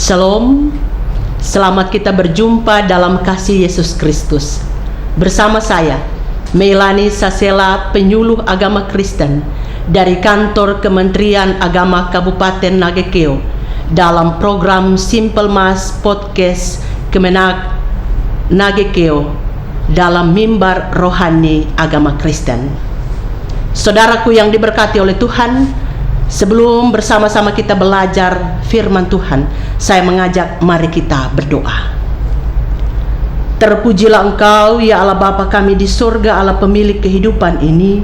Shalom, selamat kita berjumpa dalam kasih Yesus Kristus. Bersama saya, Melani Sasela, penyuluh agama Kristen dari kantor Kementerian Agama Kabupaten Nagekeo dalam program Simple Mas Podcast Kemenag Nagekeo dalam mimbar rohani agama Kristen. Saudaraku yang diberkati oleh Tuhan, sebelum bersama-sama kita belajar firman Tuhan, saya mengajak mari kita berdoa. Terpujilah Engkau ya Allah Bapa kami di surga, Allah pemilik kehidupan ini.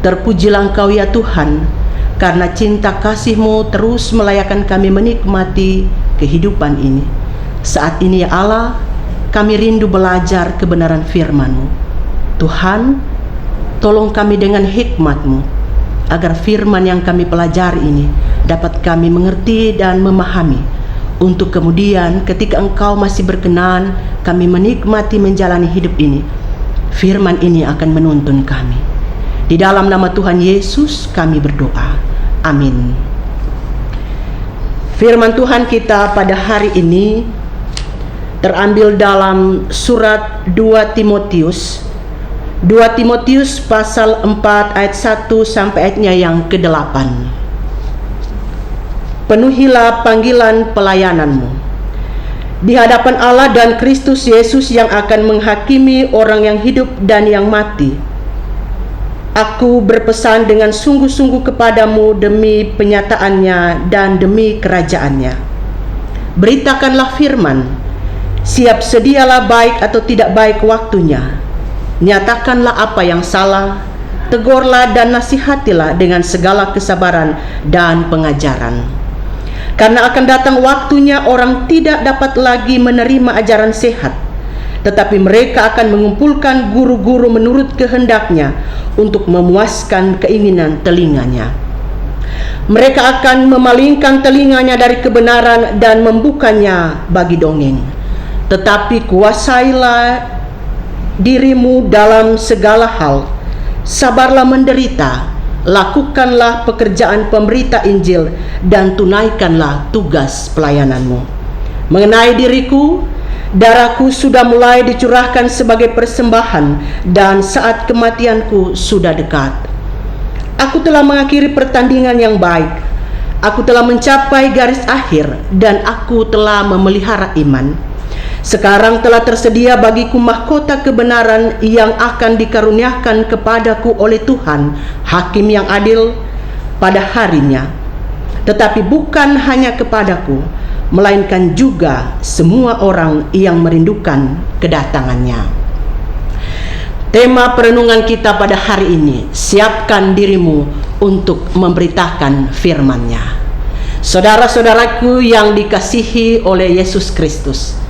Terpujilah Engkau ya Tuhan, karena cinta kasih-Mu terus melayakan kami menikmati kehidupan ini. Saat ini ya Allah, kami rindu belajar kebenaran firman-Mu. Tuhan, tolong kami dengan hikmat-Mu, agar firman yang kami pelajari ini dapat kami mengerti dan memahami, untuk kemudian ketika Engkau masih berkenan kami menikmati menjalani hidup ini, firman ini akan menuntun kami. Di dalam nama Tuhan Yesus kami berdoa, amin. Firman Tuhan kita pada hari ini terambil dalam surat 2 Timotius pasal 4 ayat 1 sampai ayatnya yang ke-8. Penuhilah panggilan pelayananmu di hadapan Allah dan Kristus Yesus yang akan menghakimi orang yang hidup dan yang mati. Aku berpesan dengan sungguh-sungguh kepadamu demi penyataannya dan demi kerajaannya. Beritakanlah firman, siap sedialah baik atau tidak baik waktunya. Nyatakanlah apa yang salah, tegurlah dan nasihatilah dengan segala kesabaran dan pengajaran. Karena akan datang waktunya orang tidak dapat lagi menerima ajaran sehat, tetapi mereka akan mengumpulkan guru-guru menurut kehendaknya untuk memuaskan keinginan telinganya. Mereka akan memalingkan telinganya dari kebenaran dan membukanya bagi dongeng. Tetapi kuasailah dirimu dalam segala hal, sabarlah menderita, lakukanlah pekerjaan pemberita Injil, dan tunaikanlah tugas pelayananmu. Mengenai diriku, darahku sudah mulai dicurahkan sebagai persembahan, dan saat kematianku sudah dekat. Aku telah mengakhiri pertandingan yang baik, aku telah mencapai garis akhir, dan aku telah memelihara iman. Sekarang telah tersedia bagiku mahkota kebenaran yang akan dikaruniakan kepadaku oleh Tuhan, Hakim yang adil, pada harinya. Tetapi bukan hanya kepadaku, melainkan juga semua orang yang merindukan kedatangannya. Tema perenungan kita pada hari ini, siapkan dirimu untuk memberitakan firman-Nya. Saudara-saudaraku yang dikasihi oleh Yesus Kristus,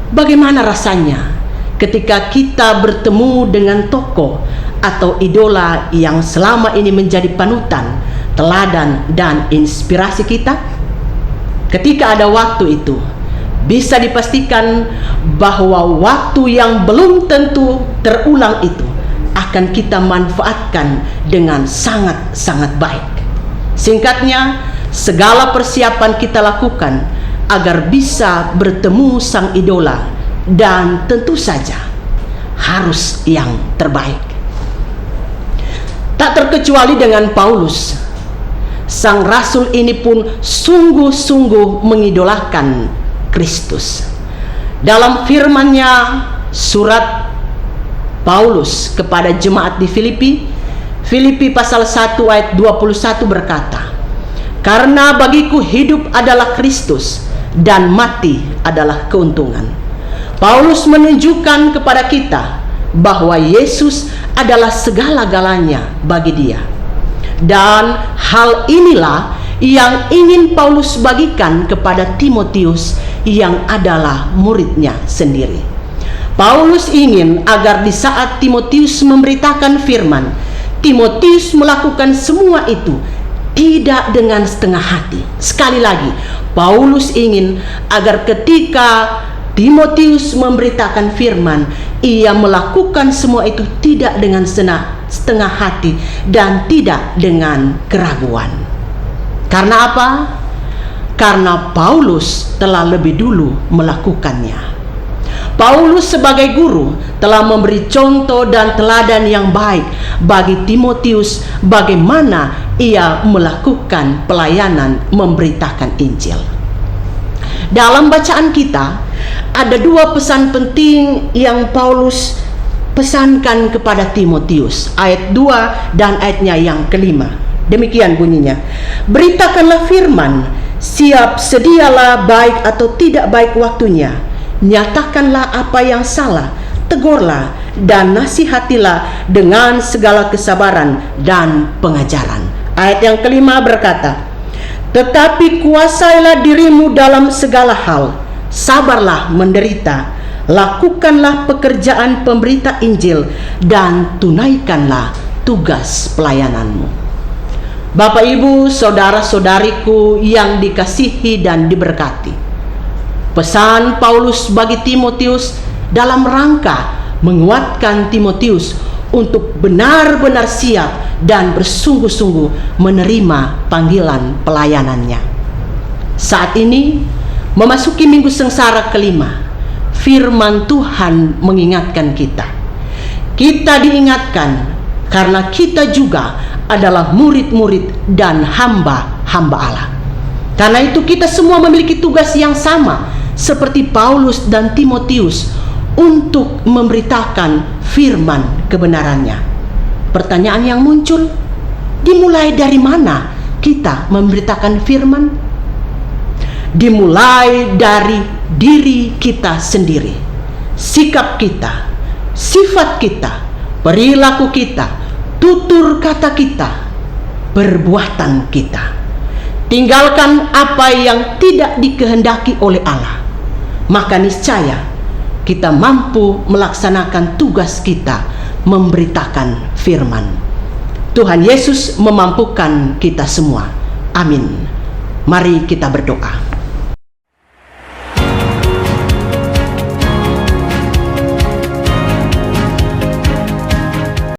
bagaimana rasanya ketika kita bertemu dengan tokoh atau idola yang selama ini menjadi panutan, teladan, dan inspirasi kita? Ketika ada waktu itu, bisa dipastikan bahwa waktu yang belum tentu terulang itu akan kita manfaatkan dengan sangat-sangat baik. Singkatnya, segala persiapan kita lakukan agar bisa bertemu sang idola, dan tentu saja harus yang terbaik. Tak terkecuali dengan Paulus, sang rasul ini pun sungguh-sungguh mengidolakan Kristus. Dalam firman-Nya, surat Paulus kepada jemaat di Filipi pasal 1 ayat 21 berkata, "Karena bagiku hidup adalah Kristus dan mati adalah keuntungan." Paulus menunjukkan kepada kita bahwa Yesus adalah segala-galanya bagi dia. Dan hal inilah yang ingin Paulus bagikan kepada Timotius yang adalah muridnya sendiri. Paulus ingin agar di saat Timotius memberitakan firman, Timotius melakukan semua itu tidak dengan setengah hati. Sekali lagi, Paulus ingin agar ketika Timotius memberitakan firman, ia melakukan semua itu tidak dengan setengah hati dan tidak dengan keraguan. Karena apa? karena Paulus telah lebih dulu melakukannya. Paulus sebagai guru telah memberi contoh dan teladan yang baik bagi Timotius bagaimana ia melakukan pelayanan memberitakan Injil. Dalam bacaan kita ada dua pesan penting yang Paulus pesankan kepada Timotius, ayat 2 dan ayatnya yang kelima. Demikian bunyinya, beritakanlah firman, siap sedialah baik atau tidak baik waktunya, nyatakanlah apa yang salah, tegurlah dan nasihatilah dengan segala kesabaran dan pengajaran. Ayat yang kelima berkata, tetapi kuasailah dirimu dalam segala hal, sabarlah menderita, lakukanlah pekerjaan pemberita Injil dan tunaikanlah tugas pelayananmu. Bapak, Ibu, saudara-saudariku yang dikasihi dan diberkati, pesan Paulus bagi Timotius dalam rangka menguatkan Timotius untuk benar-benar siap dan bersungguh-sungguh menerima panggilan pelayanannya. Saat ini memasuki minggu sengsara kelima, firman Tuhan mengingatkan kita. Kita diingatkan karena kita juga adalah murid-murid dan hamba-hamba Allah. Karena itu kita semua memiliki tugas yang sama seperti Paulus dan Timotius untuk memberitakan firman kebenarannya. Pertanyaan yang muncul, dimulai dari mana kita memberitakan firman? Dimulai dari diri kita sendiri, sikap kita, sifat kita, perilaku kita, tutur kata kita, perbuatan kita. Tinggalkan apa yang tidak dikehendaki oleh Allah, maka niscaya kita mampu melaksanakan tugas kita memberitakan firman. Tuhan Yesus memampukan kita semua. Amin. Mari kita berdoa.